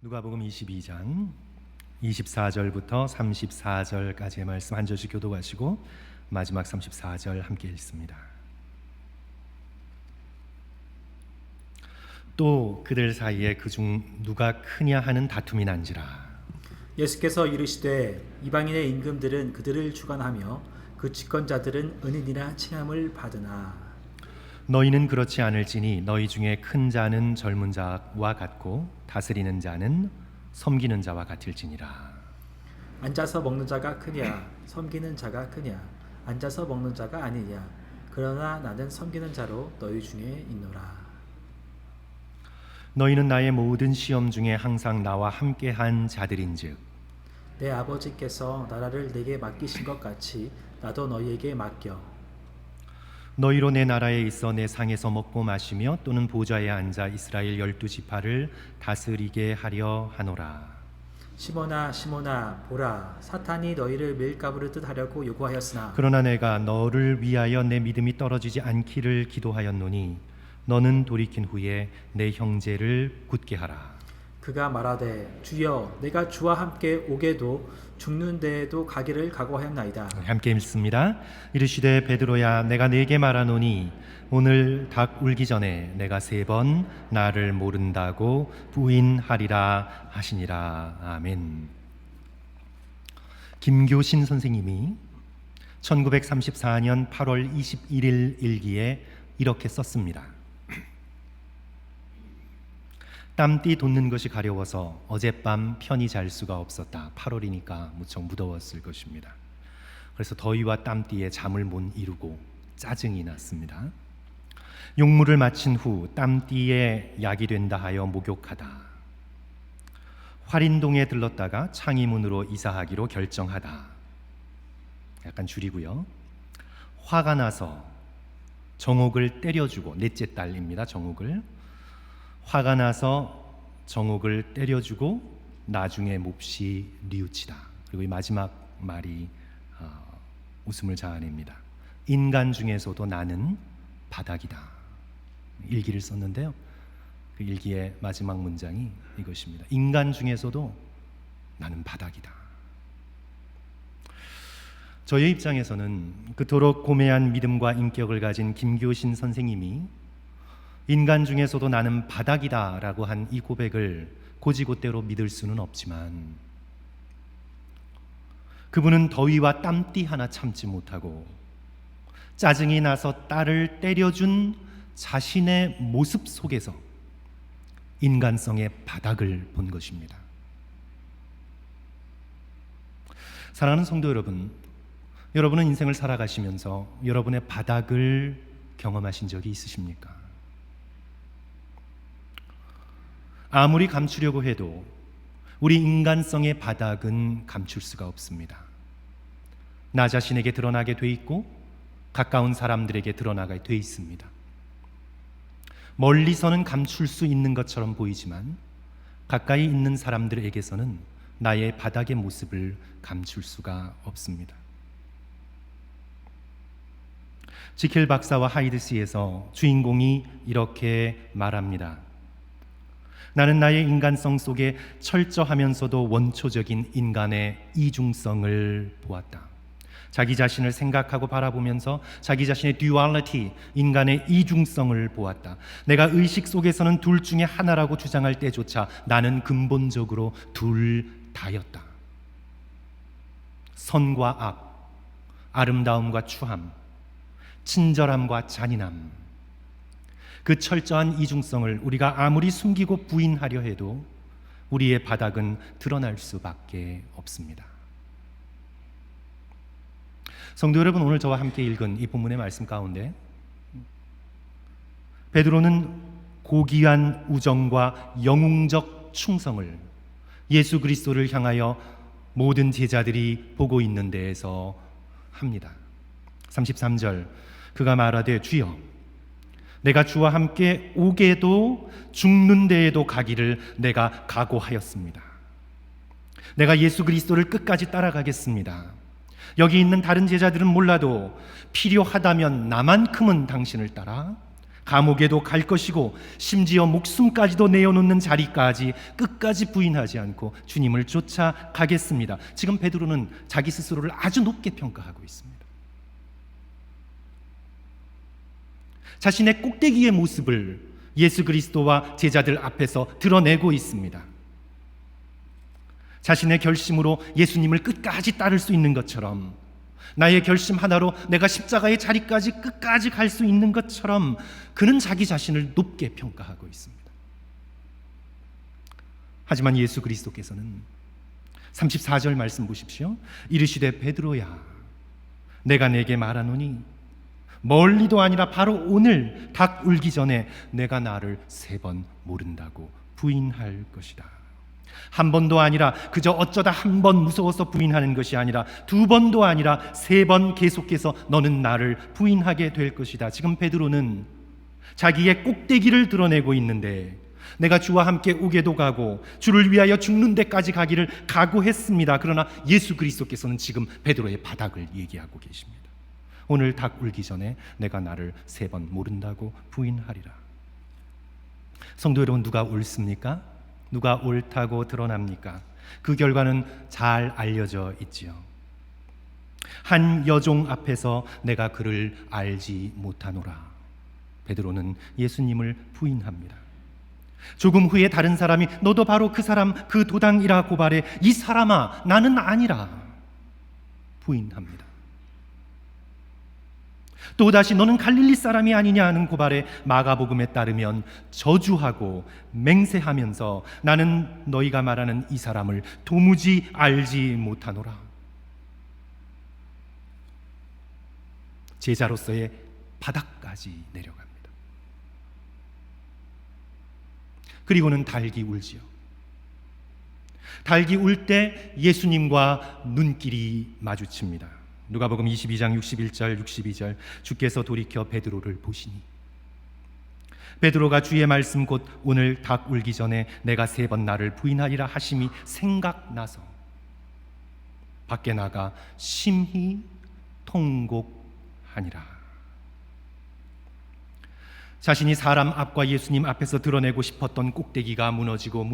누가복음 22장 24절부터 34절까지의 말씀 한 절씩 교독하시고 마지막 34절 함께 읽습니다. 또 그들 사이에 그중 누가 크냐 하는 다툼이 난지라. 예수께서 이르시되 이방인의 임금들은 그들을 주관하며 그 집권자들은 은인이라 칭함을 받으나 너희는 그렇지 않을지니 너희 중에 큰 자는 젊은 자와 같고 다스리는 자는 섬기는 자와 같을지니라. 앉아서 먹는 자가 크냐 섬기는 자가 크냐 앉아서 먹는 자가 아니냐 그러나 나는 섬기는 자로 너희 중에 있노라. 너희는 나의 모든 시험 중에 항상 나와 함께한 자들인즉 내 아버지께서 나라를 내게 맡기신 것 같이 나도 너희에게 맡겨 너희로 내 나라에 있어 내 상에서 먹고 마시며 또는 보좌에 앉아 이스라엘 12지파를 다스리게 하려 하노라. 시몬아 시몬아 보라 사탄이 너희를 밀가부르듯 하려고 요구하였으나 그러나 내가 너를 위하여 내 믿음이 떨어지지 않기를 기도하였노니 너는 돌이킨 후에 내 형제를 굳게 하라. 그가 말하되 주여 내가 주와 함께 오게도 죽는 데에도 가기를 각오하였나이다. 함께 읽습니다. 이르시되 베드로야 내가 네게 말하노니 오늘 닭 울기 전에 내가 3번 나를 모른다고 부인하리라 하시니라. 아멘. 김교신 선생님이 1934년 8월 21일 일기에 이렇게 썼습니다. 땀띠 돋는 것이 가려워서 어젯밤 편히 잘 수가 없었다. 8월이니까 무척 무더웠을 것입니다. 그래서 더위와 땀띠에 잠을 못 이루고 짜증이 났습니다. 용무를 마친 후 땀띠에 약이 된다 하여 목욕하다. 활인동에 들렀다가 창의문으로 이사하기로 결정하다. 약간 줄이고요. 화가 나서 정옥을 때려주고, 넷째 딸입니다. 정옥을. 화가 나서 정옥을 때려주고 나중에 몹시 뉘우치다. 그리고 이 마지막 말이 웃음을 자아냅니다. 인간 중에서도 나는 바닥이다. 일기를 썼는데요. 그 일기의 마지막 문장이 이것입니다. 인간 중에서도 나는 바닥이다. 저의 입장에서는 그토록 고매한 믿음과 인격을 가진 김교신 선생님이 인간 중에서도 나는 바닥이다 라고 한 이 고백을 고지고대로 믿을 수는 없지만 그분은 더위와 땀띠 하나 참지 못하고 짜증이 나서 딸을 때려준 자신의 모습 속에서 인간성의 바닥을 본 것입니다. 사랑하는 성도 여러분, 여러분은 인생을 살아가시면서 여러분의 바닥을 경험하신 적이 있으십니까? 아무리 감추려고 해도 우리 인간성의 바닥은 감출 수가 없습니다. 나 자신에게 드러나게 돼 있고 가까운 사람들에게 드러나게 돼 있습니다. 멀리서는 감출 수 있는 것처럼 보이지만 가까이 있는 사람들에게서는 나의 바닥의 모습을 감출 수가 없습니다. 지켈 박사와 하이드 시에서 주인공이 이렇게 말합니다. 나는 나의 인간성 속에 철저하면서도 원초적인 인간의 이중성을 보았다. 자기 자신을 생각하고 바라보면서 자기 자신의 듀얼리티, 인간의 이중성을 보았다. 내가 의식 속에서는 둘 중에 하나라고 주장할 때조차 나는 근본적으로 둘 다였다. 선과 악, 아름다움과 추함, 친절함과 잔인함. 그 철저한 이중성을 우리가 아무리 숨기고 부인하려 해도 우리의 바닥은 드러날 수밖에 없습니다. 성도 여러분, 오늘 저와 함께 읽은 이 본문의 말씀 가운데 베드로는 고귀한 우정과 영웅적 충성을 예수 그리스도를 향하여 모든 제자들이 보고 있는 데에서 합니다. 33절, 그가 말하되 주여 내가 주와 함께 오게도 죽는 데에도 가기를 내가 각오하였습니다. 내가 예수 그리스도를 끝까지 따라가겠습니다. 여기 있는 다른 제자들은 몰라도 필요하다면 나만큼은 당신을 따라 감옥에도 갈 것이고 심지어 목숨까지도 내어놓는 자리까지 끝까지 부인하지 않고 주님을 쫓아가겠습니다. 지금 베드로는 자기 스스로를 아주 높게 평가하고 있습니다. 자신의 꼭대기의 모습을 예수 그리스도와 제자들 앞에서 드러내고 있습니다. 자신의 결심으로 예수님을 끝까지 따를 수 있는 것처럼, 나의 결심 하나로 내가 십자가의 자리까지 끝까지 갈 수 있는 것처럼 그는 자기 자신을 높게 평가하고 있습니다. 하지만 예수 그리스도께서는 34절 말씀 보십시오. 이르시되 베드로야, 내가 내게 말하노니 멀리도 아니라 바로 오늘 닭 울기 전에 내가 나를 3번 모른다고 부인할 것이다. 한 번도 아니라 그저 어쩌다 한 번 무서워서 부인하는 것이 아니라 2번도 아니라 3번 계속해서 너는 나를 부인하게 될 것이다. 지금 베드로는 자기의 꼭대기를 드러내고 있는데, 내가 주와 함께 오게도 가고 주를 위하여 죽는 데까지 가기를 각오했습니다. 그러나 예수 그리스도께서는 지금 베드로의 바닥을 얘기하고 계십니다. 오늘 닭 울기 전에 내가 나를 3번 모른다고 부인하리라. 성도 여러분, 누가 옳습니까? 누가 옳다고 드러납니까? 그 결과는 잘 알려져 있지요. 한 여종 앞에서 내가 그를 알지 못하노라. 베드로는 예수님을 부인합니다. 조금 후에 다른 사람이 너도 바로 그 사람, 그 도당이라 고발해 이 사람아 나는 아니라 부인합니다. 또다시 너는 갈릴리 사람이 아니냐 하는 고발에 마가복음에 따르면 저주하고 맹세하면서 나는 너희가 말하는 이 사람을 도무지 알지 못하노라. 제자로서의 바닥까지 내려갑니다. 그리고는 닭이 울지요. 닭이 울 때 예수님과 눈길이 마주칩니다. 누가복음 22장 61절 62절 주께서 돌이켜 베드로를 보시니, 베드로가 주의 말씀 곧 오늘 닭 울기 전에 내가 3번 나를 부인하리라 하심이 생각나서 밖에 나가 심히 통곡하니라. 자신이 사람 앞과 예수님 앞에서 드러내고 싶었던 꼭대기가 무너져서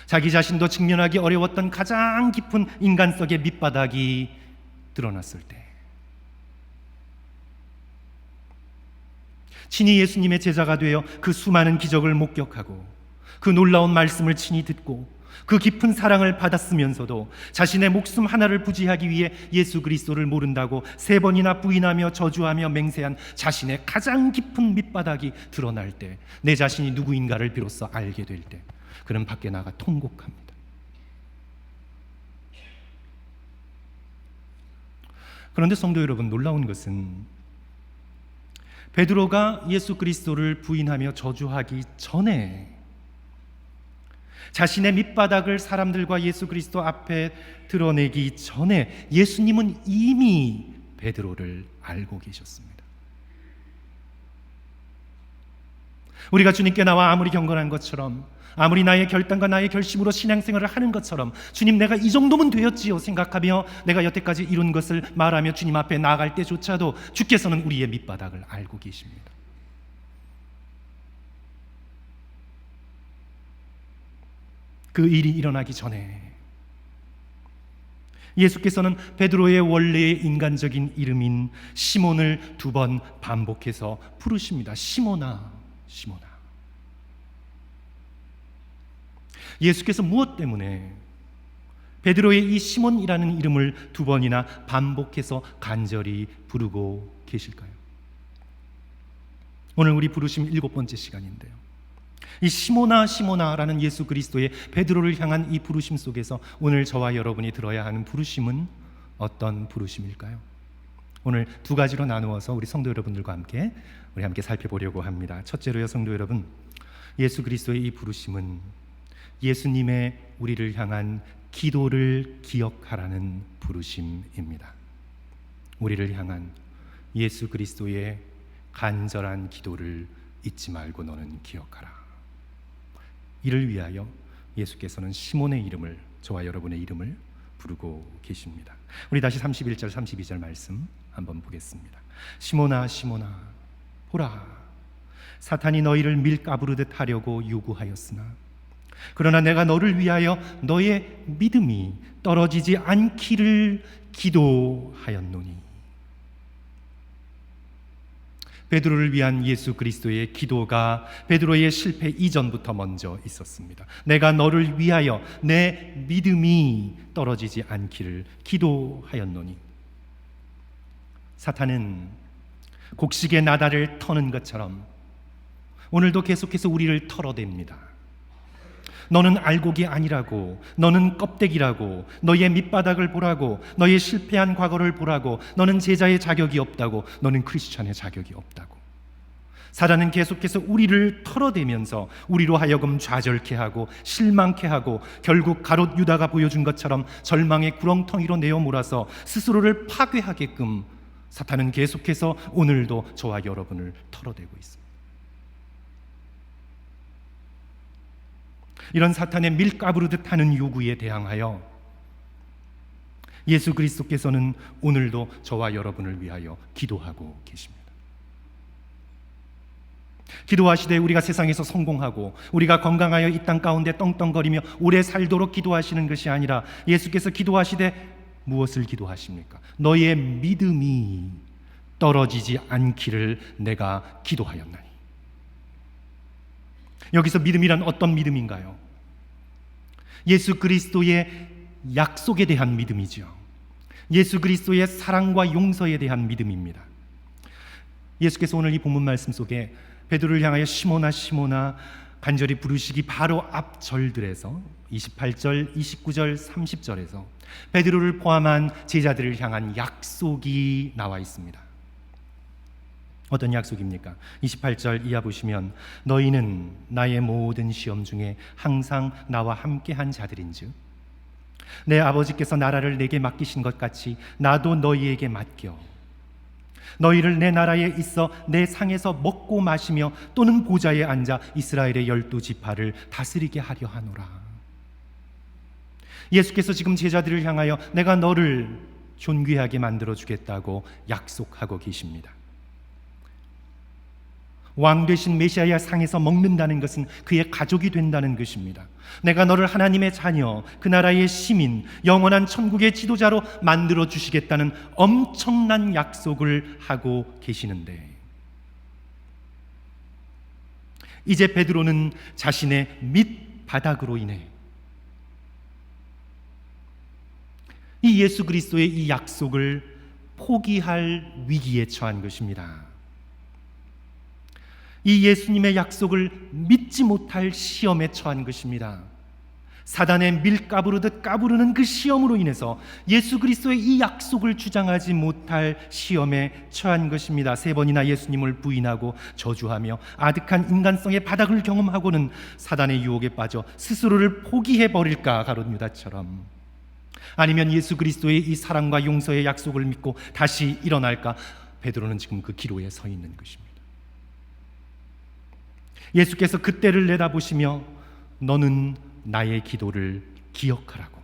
자기 자신도 직면하기 어려웠던 가장 깊은 인간성의 밑바닥이 드러났을 때, 친히 예수님의 제자가 되어 그 수많은 기적을 목격하고 그 놀라운 말씀을 친히 듣고 그 깊은 사랑을 받았으면서도 자신의 목숨 하나를 부지하기 위해 예수 그리스도를 모른다고 3번이나 부인하며 저주하며 맹세한 자신의 가장 깊은 밑바닥이 드러날 때, 내 자신이 누구인가를 비로소 알게 될 때 그는 밖에 나가 통곡합니다. 그런데 성도 여러분, 놀라운 것은 베드로가 예수 그리스도를 부인하며 저주하기 전에, 자신의 밑바닥을 사람들과 예수 그리스도 앞에 드러내기 전에 예수님은 이미 베드로를 알고 계셨습니다. 우리가 주님께 나와 아무리 경건한 것처럼, 아무리 나의 결단과 나의 결심으로 신앙생활을 하는 것처럼 주님 내가 이 정도면 되었지요 생각하며 내가 여태까지 이룬 것을 말하며 주님 앞에 나아갈 때조차도 주께서는 우리의 밑바닥을 알고 계십니다. 그 일이 일어나기 전에 예수께서는 베드로의 원래의 인간적인 이름인 시몬을 2번 반복해서 부르십니다. 시몬아, 시몬아. 예수께서 무엇 때문에 베드로의 이 시몬이라는 이름을 2번이나 반복해서 간절히 부르고 계실까요? 오늘 우리 부르심 7번째 시간인데요, 이 시몬아 시몬아라는 예수 그리스도의 베드로를 향한 이 부르심 속에서 오늘 저와 여러분이 들어야 하는 부르심은 어떤 부르심일까요? 오늘 2가지로 나누어서 우리 성도 여러분들과 함께 살펴보려고 합니다. 첫째로요, 성도 여러분, 예수 그리스도의 이 부르심은 예수님의 우리를 향한 기도를 기억하라는 부르심입니다. 우리를 향한 예수 그리스도의 간절한 기도를 잊지 말고 너는 기억하라. 이를 위하여 예수께서는 시몬의 이름을, 저와 여러분의 이름을 부르고 계십니다. 우리 다시 31절 32절 말씀 한번 보겠습니다. 시몬아 시몬아 보라, 사탄이 너희를 밀가부르듯 하려고 요구하였으나 그러나 내가 너를 위하여 너의 믿음이 떨어지지 않기를 기도하였노니. 베드로를 위한 예수 그리스도의 기도가 베드로의 실패 이전부터 먼저 있었습니다. 내가 너를 위하여 내 믿음이 떨어지지 않기를 기도하였노니. 사탄은 곡식의 나다를 터는 것처럼 오늘도 계속해서 우리를 털어댑니다. 너는 알곡이 아니라고, 너는 껍데기라고, 너의 밑바닥을 보라고, 너의 실패한 과거를 보라고, 너는 제자의 자격이 없다고, 너는 크리스찬의 자격이 없다고. 사단은 계속해서 우리를 털어대면서 우리로 하여금 좌절케 하고 실망케 하고 결국 가롯 유다가 보여준 것처럼 절망의 구렁텅이로 내어 몰아서 스스로를 파괴하게끔 사탄은 계속해서 오늘도 저와 여러분을 털어대고 있습니다. 이런 사탄의 밀가부르듯 하는 요구에 대항하여 예수 그리스도께서는 오늘도 저와 여러분을 위하여 기도하고 계십니다. 기도하시되 우리가 세상에서 성공하고 우리가 건강하여 이 땅 가운데 떵떵거리며 오래 살도록 기도하시는 것이 아니라 예수께서 기도하시되 무엇을 기도하십니까? 너의 믿음이 떨어지지 않기를 내가 기도하였나니. 여기서 믿음이란 어떤 믿음인가요? 예수 그리스도의 약속에 대한 믿음이죠. 예수 그리스도의 사랑과 용서에 대한 믿음입니다. 예수께서 오늘 이 본문 말씀 속에 베드로를 향하여 시몬아 시몬아 간절히 부르시기 바로 앞 절들에서 28절, 29절, 30절에서 베드로를 포함한 제자들을 향한 약속이 나와 있습니다. 어떤 약속입니까? 28절 이하 보시면 너희는 나의 모든 시험 중에 항상 나와 함께한 자들인즉 내 아버지께서 나라를 내게 맡기신 것 같이 나도 너희에게 맡겨 너희를 내 나라에 있어 내 상에서 먹고 마시며 또는 보좌에 앉아 이스라엘의 12지파를 다스리게 하려 하노라. 예수께서 지금 제자들을 향하여 내가 너를 존귀하게 만들어 주겠다고 약속하고 계십니다. 왕 되신 메시아의 상에서 먹는다는 것은 그의 가족이 된다는 것입니다. 내가 너를 하나님의 자녀, 그 나라의 시민, 영원한 천국의 지도자로 만들어 주시겠다는 엄청난 약속을 하고 계시는데 이제 베드로는 자신의 밑바닥으로 인해 이 예수 그리스도의 이 약속을 포기할 위기에 처한 것입니다. 이 예수님의 약속을 믿지 못할 시험에 처한 것입니다. 사단의 밀가부르듯 까부르는 그 시험으로 인해서 예수 그리스도의 이 약속을 주장하지 못할 시험에 처한 것입니다. 3번이나 예수님을 부인하고 저주하며 아득한 인간성의 바닥을 경험하고는 사단의 유혹에 빠져 스스로를 포기해버릴까 가롯 유다처럼, 아니면 예수 그리스도의 이 사랑과 용서의 약속을 믿고 다시 일어날까, 베드로는 지금 그 기로에 서 있는 것입니다. 예수께서 그때를 내다보시며 너는 나의 기도를 기억하라고,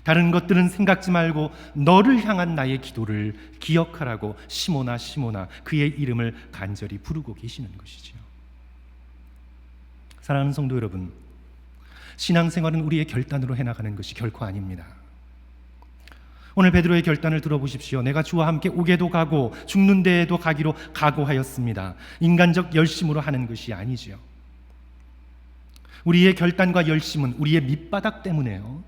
다른 것들은 생각지 말고 너를 향한 나의 기도를 기억하라고 시몬아 시몬아 그의 이름을 간절히 부르고 계시는 것이지요. 사랑하는 성도 여러분, 신앙생활은 우리의 결단으로 해나가는 것이 결코 아닙니다. 오늘 베드로의 결단을 들어보십시오. 내가 주와 함께 오게도 가고 죽는 데에도 가기로 각오하였습니다. 인간적 열심으로 하는 것이 아니지요. 우리의 결단과 열심은 우리의 밑바닥 때문에요.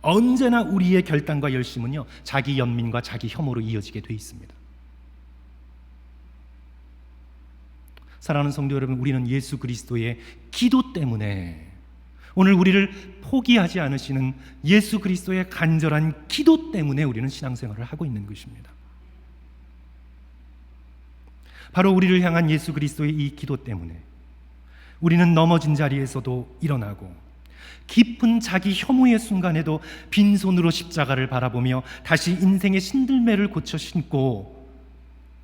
언제나 우리의 결단과 열심은요, 자기 연민과 자기 혐오로 이어지게 돼 있습니다. 사랑하는 성도 여러분, 우리는 예수 그리스도의 기도 때문에, 오늘 우리를 포기하지 않으시는 예수 그리스도의 간절한 기도 때문에 우리는 신앙생활을 하고 있는 것입니다. 바로 우리를 향한 예수 그리스도의 이 기도 때문에 우리는 넘어진 자리에서도 일어나고 깊은 자기 혐오의 순간에도 빈손으로 십자가를 바라보며 다시 인생의 신들매를 고쳐 신고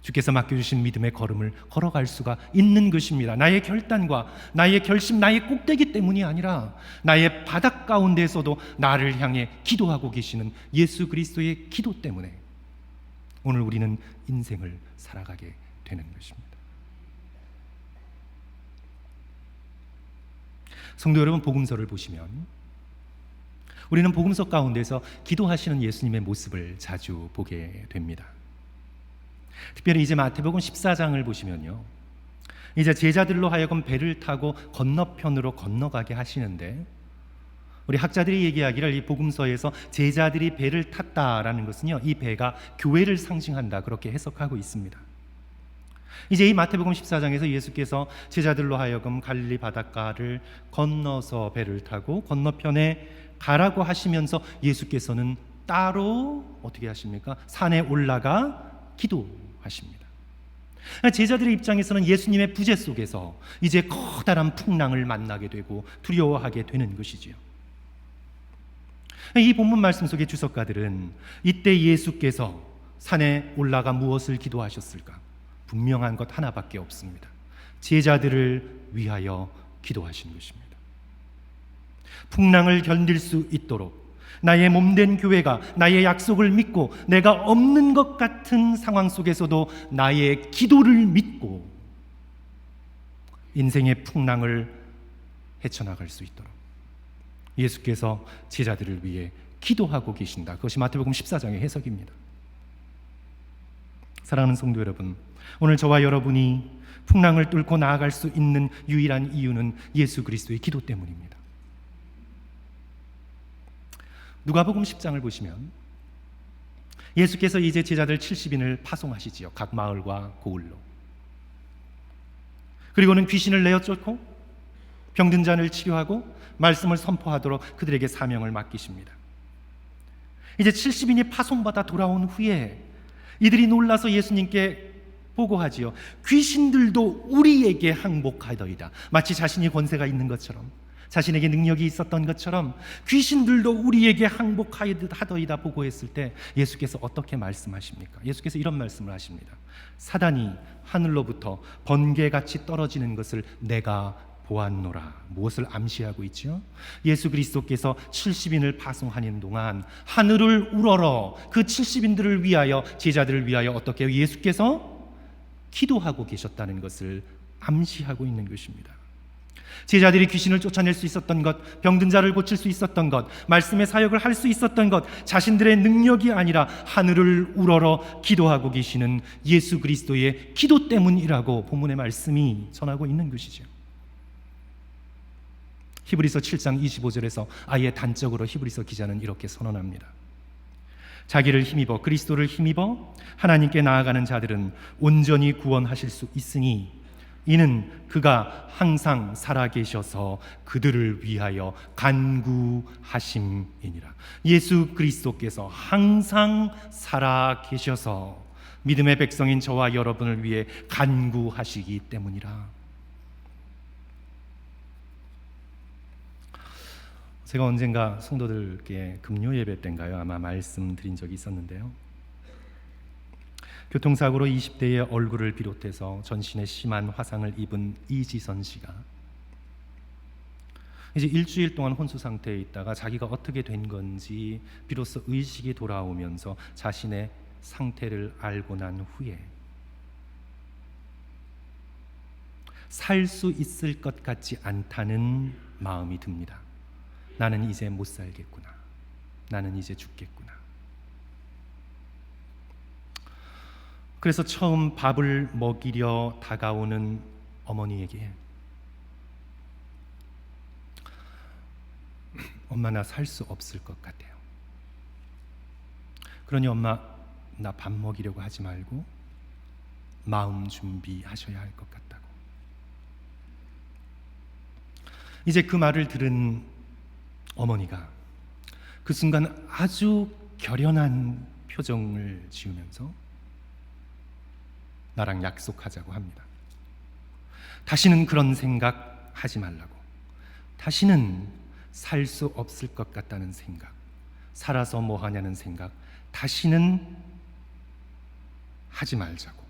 주께서 맡겨주신 믿음의 걸음을 걸어갈 수가 있는 것입니다. 나의 결단과 나의 결심, 나의 꼭대기 때문이 아니라 나의 바닥 가운데에서도 나를 향해 기도하고 계시는 예수 그리스도의 기도 때문에 오늘 우리는 인생을 살아가게 되는 것입니다. 성도 여러분, 복음서를 보시면 우리는 복음서 가운데서 기도하시는 예수님의 모습을 자주 보게 됩니다. 특별히 이제 마태복음 14장을 보시면요, 이제 제자들로 하여금 배를 타고 건너편으로 건너가게 하시는데, 우리 학자들이 얘기하기를 이 복음서에서 제자들이 배를 탔다라는 것은요, 이 배가 교회를 상징한다, 그렇게 해석하고 있습니다. 이제 이 마태복음 14장에서 예수께서 제자들로 하여금 갈릴리 바닷가를 건너서 배를 타고 건너편에 가라고 하시면서 예수께서는 따로 어떻게 하십니까? 산에 올라가 기도하십니다. 제자들의 입장에서는 예수님의 부재 속에서 이제 커다란 풍랑을 만나게 되고 두려워하게 되는 것이지요. 이 본문 말씀 속의 주석가들은 이때 예수께서 산에 올라가 무엇을 기도하셨을까? 분명한 것 하나밖에 없습니다. 제자들을 위하여 기도하신 것입니다. 풍랑을 견딜 수 있도록 나의 몸된 교회가 나의 약속을 믿고 내가 없는 것 같은 상황 속에서도 나의 기도를 믿고 인생의 풍랑을 헤쳐나갈 수 있도록 예수께서 제자들을 위해 기도하고 계신다. 그것이 마태복음 14장의 해석입니다. 사랑하는 성도 여러분, 오늘 저와 여러분이 풍랑을 뚫고 나아갈 수 있는 유일한 이유는 예수 그리스도의 기도 때문입니다. 누가복음 10장을 보시면 예수께서 이제 제자들 70인을 파송하시지요. 각 마을과 고을로. 그리고는 귀신을 내어 쫓고 병든 자를 치료하고 말씀을 선포하도록 그들에게 사명을 맡기십니다. 이제 70인이 파송받아 돌아온 후에 이들이 놀라서 예수님께 보고하지요. 귀신들도 우리에게 항복하더이다. 마치 자신이 권세가 있는 것처럼, 자신에게 능력이 있었던 것처럼 귀신들도 우리에게 항복하더이다 보고했을 때 예수께서 어떻게 말씀하십니까? 예수께서 이런 말씀을 하십니다. 사단이 하늘로부터 번개같이 떨어지는 것을 내가 보았노라. 무엇을 암시하고 있죠? 예수 그리스도께서 70인을 파송하는 동안 하늘을 우러러 그 70인들을 위하여, 제자들을 위하여 어떻게 해요? 예수께서 기도하고 계셨다는 것을 암시하고 있는 것입니다. 제자들이 귀신을 쫓아낼 수 있었던 것, 병든 자를 고칠 수 있었던 것, 말씀의 사역을 할 수 있었던 것, 자신들의 능력이 아니라 하늘을 우러러 기도하고 계시는 예수 그리스도의 기도 때문이라고 본문의 말씀이 전하고 있는 것이죠. 히브리서 7장 25절에서 아예 단적으로 히브리서 기자는 이렇게 선언합니다. 자기를 힘입어, 그리스도를 힘입어 하나님께 나아가는 자들은 온전히 구원하실 수 있으니 이는 그가 항상 살아계셔서 그들을 위하여 간구하심이니라. 예수 그리스도께서 항상 살아계셔서 믿음의 백성인 저와 여러분을 위해 간구하시기 때문이라. 제가 언젠가 성도들께 금요 예배 때인가요? 아마 말씀드린 적이 있었는데요. 교통사고로 20대의 얼굴을 비롯해서 전신에 심한 화상을 입은 이지선 씨가 이제 일주일 동안 혼수 상태에 있다가 자기가 어떻게 된 건지 비로소 의식이 돌아오면서 자신의 상태를 알고 난 후에 살 수 있을 것 같지 않다는 마음이 듭니다. 나는 이제 못 살겠구나. 나는 이제 죽겠구나. 그래서 처음 밥을 먹이려 다가오는 어머니에게 엄마, 나 살 수 없을 것 같아요. 그러니 엄마, 나 밥 먹이려고 하지 말고 마음 준비하셔야 할 것 같다고. 이제 그 말을 들은 어머니가 그 순간 아주 결연한 표정을 지으면서 나랑 약속하자고 합니다. 다시는 그런 생각 하지 말라고. 다시는 살 수 없을 것 같다는 생각, 살아서 뭐 하냐는 생각, 다시는 하지 말자고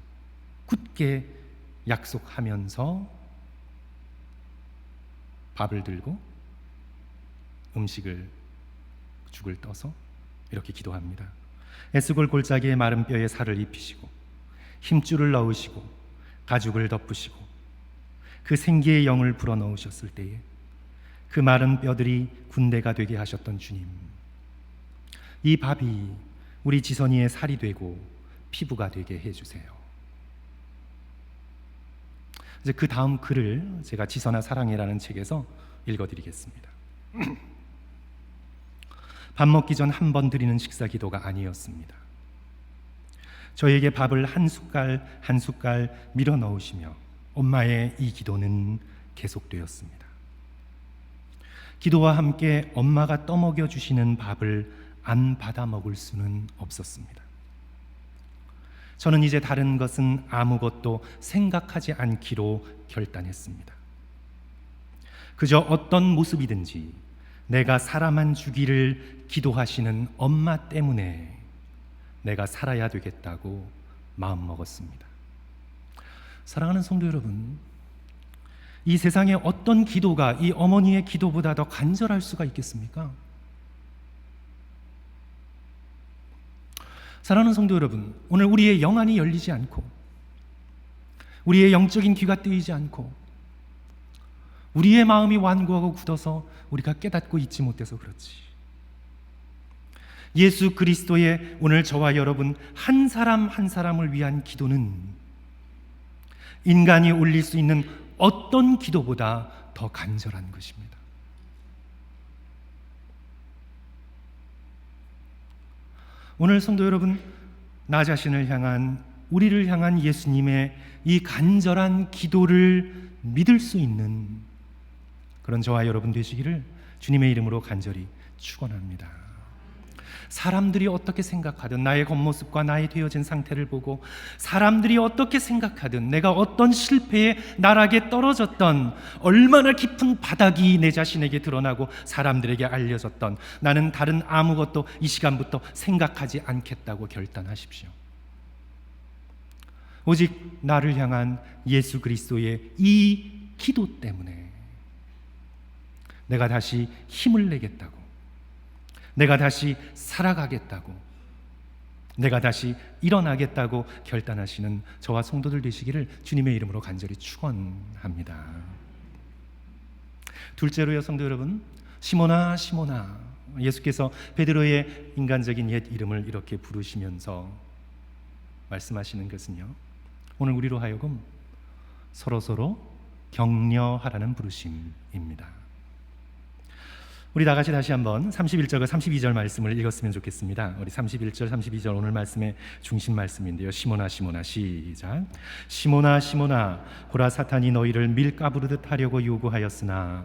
굳게 약속하면서 밥을 들고 죽을 떠서 이렇게 기도합니다. 에스골 골짜기의 마른 뼈에 살을 입히시고 힘줄을 넣으시고 가죽을 덮으시고 그 생기의 영을 불어넣으셨을 때에 그 마른 뼈들이 군대가 되게 하셨던 주님, 이 밥이 우리 지선이의 살이 되고 피부가 되게 해주세요. 이제 그 다음 글을 제가 지선아 사랑해라는 책에서 읽어드리겠습니다. 밥 먹기 전 한 번 드리는 식사 기도가 아니었습니다. 저에게 밥을 한 숟갈 한 숟갈 밀어 넣으시며 엄마의 이 기도는 계속되었습니다. 기도와 함께 엄마가 떠먹여 주시는 밥을 안 받아 먹을 수는 없었습니다. 저는 이제 다른 것은 아무것도 생각하지 않기로 결단했습니다. 그저 어떤 모습이든지 내가 사람만 주기를 기도하시는 엄마 때문에 내가 살아야 되겠다고 마음먹었습니다. 사랑하는 성도 여러분, 이 세상에 어떤 기도가 이 어머니의 기도보다 더 간절할 수가 있겠습니까? 사랑하는 성도 여러분, 오늘 우리의 영안이 열리지 않고 우리의 영적인 귀가 뜨이지 않고 우리의 마음이 완고하고 굳어서 우리가 깨닫고 있지 못해서 그렇지. 예수 그리스도의 오늘 저와 여러분 한 사람 한 사람을 위한 기도는 인간이 올릴 수 있는 어떤 기도보다 더 간절한 것입니다. 오늘 성도 여러분, 나 자신을 향한, 우리를 향한 예수님의 이 간절한 기도를 믿을 수 있는 그런 저와 여러분 되시기를 주님의 이름으로 간절히 축원합니다. 사람들이 어떻게 생각하든 나의 겉모습과 나의 되어진 상태를 보고 사람들이 어떻게 생각하든 내가 어떤 실패에 나락에 떨어졌던 얼마나 깊은 바닥이 내 자신에게 드러나고 사람들에게 알려졌던 나는 다른 아무것도 이 시간부터 생각하지 않겠다고 결단하십시오. 오직 나를 향한 예수 그리스도의 이 기도 때문에 내가 다시 힘을 내겠다고, 내가 다시 살아가겠다고, 내가 다시 일어나겠다고 결단하시는 저와 성도들 되시기를 주님의 이름으로 간절히 축원합니다. 둘째로요, 성도 여러분, 시몬아 시몬아, 예수께서 베드로의 인간적인 옛 이름을 이렇게 부르시면서 말씀하시는 것은요, 오늘 우리로 하여금 서로서로 격려하라는 부르심입니다. 우리 다 같이 다시 한번 31절과 32절 말씀을 읽었으면 좋겠습니다. 우리 31절, 32절 오늘 말씀의 중심 말씀인데요. 시몬아 시몬아, 시작. 시몬아 시몬아, 보라 사탄이 너희를 밀가부르듯 하려고 요구하였으나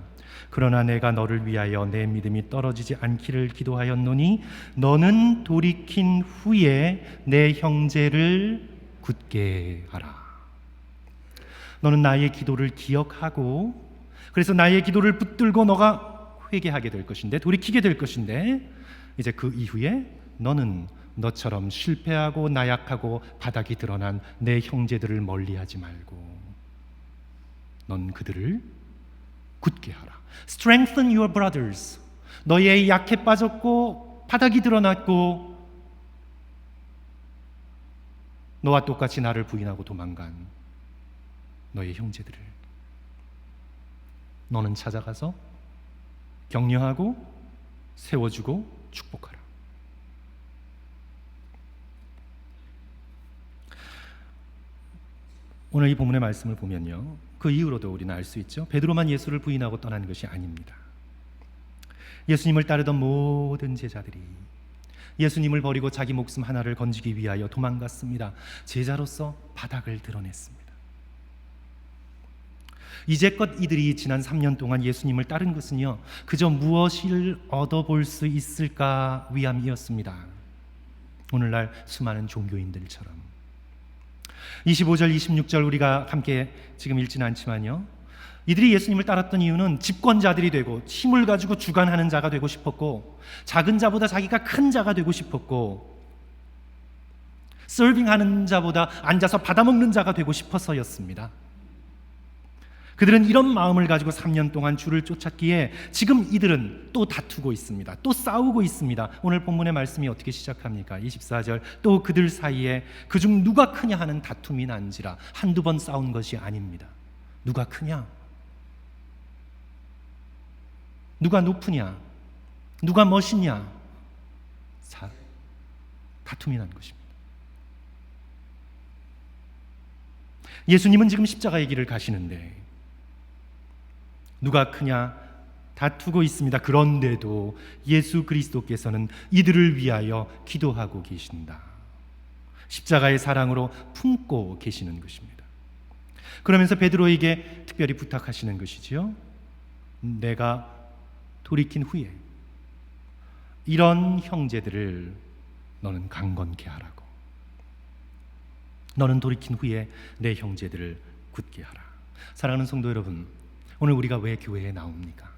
그러나 내가 너를 위하여 내 믿음이 떨어지지 않기를 기도하였노니 너는 돌이킨 후에 내 형제를 굳게 하라. 너는 나의 기도를 기억하고 그래서 나의 기도를 붙들고 너가 회개하게 될 것인데, 돌이키게 될 것인데, 이제 그 이후에 너는 너처럼 실패하고 나약하고 바닥이 드러난 내 형제들을 멀리하지 말고 넌 그들을 굳게 하라. Strengthen your brothers. 너의 약해 빠졌고 바닥이 드러났고 너와 똑같이 나를 부인하고 도망간 너의 형제들을 너는 찾아가서 격려하고 세워주고 축복하라. 오늘 이 본문의 말씀을 보면요, 그 이후로도 우리는 알 수 있죠. 베드로만 예수를 부인하고 떠나는 것이 아닙니다. 예수님을 따르던 모든 제자들이 예수님을 버리고 자기 목숨 하나를 건지기 위하여 도망갔습니다. 제자로서 바닥을 드러냈습니다. 이제껏 이들이 지난 3년 동안 예수님을 따른 것은요, 그저 무엇을 얻어볼 수 있을까 위함이었습니다. 오늘날 수많은 종교인들처럼. 25절 26절 우리가 함께 지금 읽지는 않지만요, 이들이 예수님을 따랐던 이유는 집권자들이 되고 힘을 가지고 주관하는 자가 되고 싶었고 작은 자보다 자기가 큰 자가 되고 싶었고 서빙하는 자보다 앉아서 받아먹는 자가 되고 싶어서였습니다. 그들은 이런 마음을 가지고 3년 동안 주를 쫓았기에 지금 이들은 또 다투고 있습니다. 또 싸우고 있습니다. 오늘 본문의 말씀이 어떻게 시작합니까? 24절, 또 그들 사이에 그중 누가 크냐 하는 다툼이 난지라. 한두 번 싸운 것이 아닙니다. 누가 크냐? 누가 높으냐, 누가 멋있냐, 다툼이 난 것입니다. 예수님은 지금 십자가의 길을 가시는데 누가 크냐 다투고 있습니다. 그런데도 예수 그리스도께서는 이들을 위하여 기도하고 계신다. 십자가의 사랑으로 품고 계시는 것입니다. 그러면서 베드로에게 특별히 부탁하시는 것이지요. 내가 돌이킨 후에 이런 형제들을 너는 강건케 하라고. 너는 돌이킨 후에 내 형제들을 굳게 하라. 사랑하는 성도 여러분, 오늘 우리가 왜 교회에 나옵니까?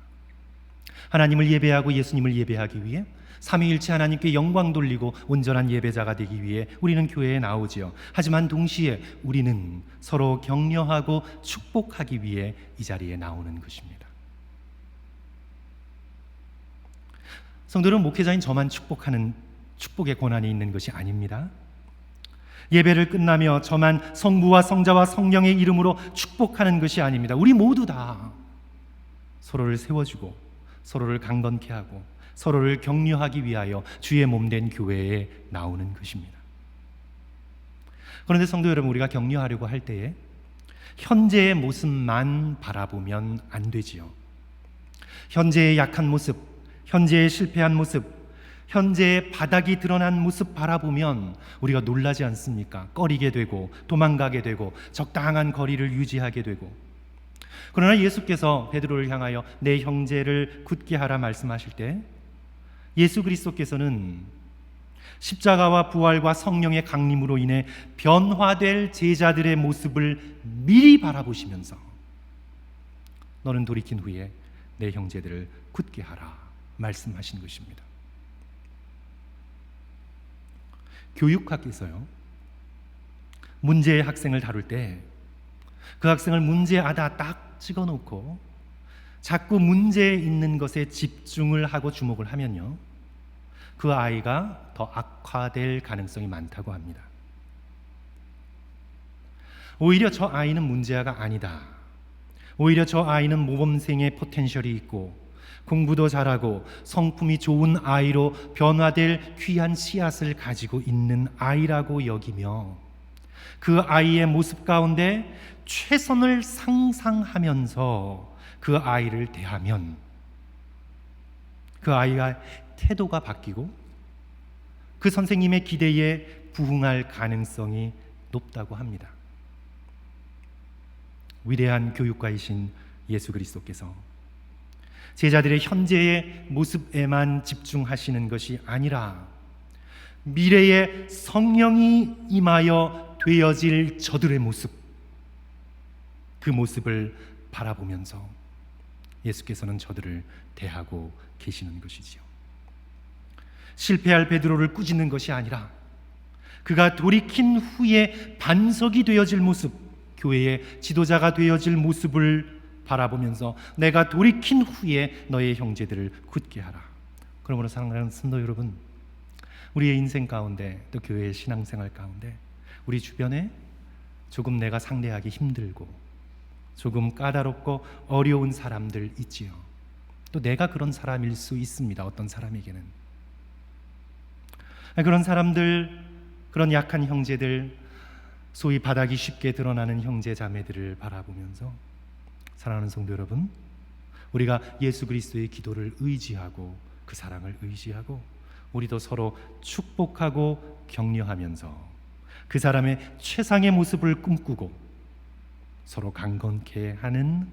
하나님을 예배하고 예수님을 예배하기 위해 삼위일체 하나님께 영광 돌리고 온전한 예배자가 되기 위해 우리는 교회에 나오지요. 하지만 동시에 우리는 서로 격려하고 축복하기 위해 이 자리에 나오는 것입니다. 성도는 목회자인 저만 축복하는 축복의 권한이 있는 것이 아닙니다. 예배를 끝나며 저만 성부와 성자와 성령의 이름으로 축복하는 것이 아닙니다. 우리 모두 다 서로를 세워주고 서로를 강건케 하고 서로를 격려하기 위하여 주의 몸된 교회에 나오는 것입니다. 그런데 성도 여러분, 우리가 격려하려고 할 때에 현재의 모습만 바라보면 안 되지요. 현재의 약한 모습, 현재의 실패한 모습, 현재의 바닥이 드러난 모습 바라보면 우리가 놀라지 않습니까? 꺼리게 되고 도망가게 되고 적당한 거리를 유지하게 되고. 그러나 예수께서 베드로를 향하여 내 형제를 굳게 하라 말씀하실 때 예수 그리스도께서는 십자가와 부활과 성령의 강림으로 인해 변화될 제자들의 모습을 미리 바라보시면서 너는 돌이킨 후에 내 형제들을 굳게 하라 말씀하신 것입니다. 교육학에서요, 문제의 학생을 다룰 때 그 학생을 문제아다 딱 찍어놓고 자꾸 문제에 있는 것에 집중을 하고 주목을 하면요, 그 아이가 더 악화될 가능성이 많다고 합니다. 오히려 저 아이는 문제아가 아니다, 오히려 저 아이는 모범생의 포텐셜이 있고 공부도 잘하고 성품이 좋은 아이로 변화될 귀한 씨앗을 가지고 있는 아이라고 여기며 그 아이의 모습 가운데 최선을 상상하면서 그 아이를 대하면 그 아이가 태도가 바뀌고 그 선생님의 기대에 부응할 가능성이 높다고 합니다. 위대한 교육가이신 예수 그리스도께서 제자들의 현재의 모습에만 집중하시는 것이 아니라 미래의 성령이 임하여 되어질 저들의 모습, 그 모습을 바라보면서 예수께서는 저들을 대하고 계시는 것이지요. 실패할 베드로를 꾸짖는 것이 아니라 그가 돌이킨 후에 반석이 되어질 모습, 교회의 지도자가 되어질 모습을 바라보면서 내가 돌이킨 후에 너의 형제들을 굳게 하라. 그러므로 사랑하는 성도 여러분, 우리의 인생 가운데 또 교회의 신앙생활 가운데 우리 주변에 조금 내가 상대하기 힘들고 조금 까다롭고 어려운 사람들 있지요. 또 내가 그런 사람일 수 있습니다. 어떤 사람에게는. 그런 사람들, 그런 약한 형제들, 소위 바닥이 쉽게 드러나는 형제 자매들을 바라보면서 사랑하는 성도 여러분, 우리가 예수 그리스도의 기도를 의지하고 그 사랑을 의지하고 우리도 서로 축복하고 격려하면서 그 사람의 최상의 모습을 꿈꾸고 서로 강건케 하는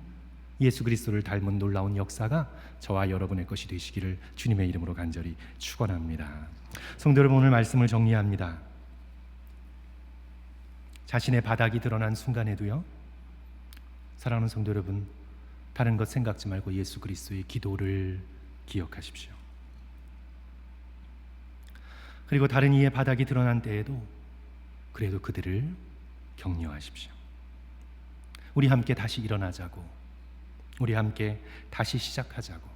예수 그리스도를 닮은 놀라운 역사가 저와 여러분의 것이 되시기를 주님의 이름으로 간절히 축원합니다. 성도 여러분, 오늘 말씀을 정리합니다. 자신의 바닥이 드러난 순간에도요, 사랑하는 성도 여러분, 다른 것 생각지 말고 예수 그리스도의 기도를 기억하십시오. 그리고 다른 이의 바닥이 드러난 때에도 그래도 그들을 격려하십시오. 우리 함께 다시 일어나자고, 우리 함께 다시 시작하자고,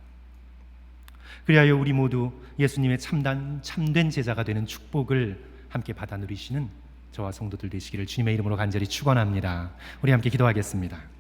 그리하여 우리 모두 예수님의 참된 제자가 되는 축복을 함께 받아 누리시는 저와 성도들 되시기를 주님의 이름으로 간절히 축원합니다. 우리 함께 기도하겠습니다.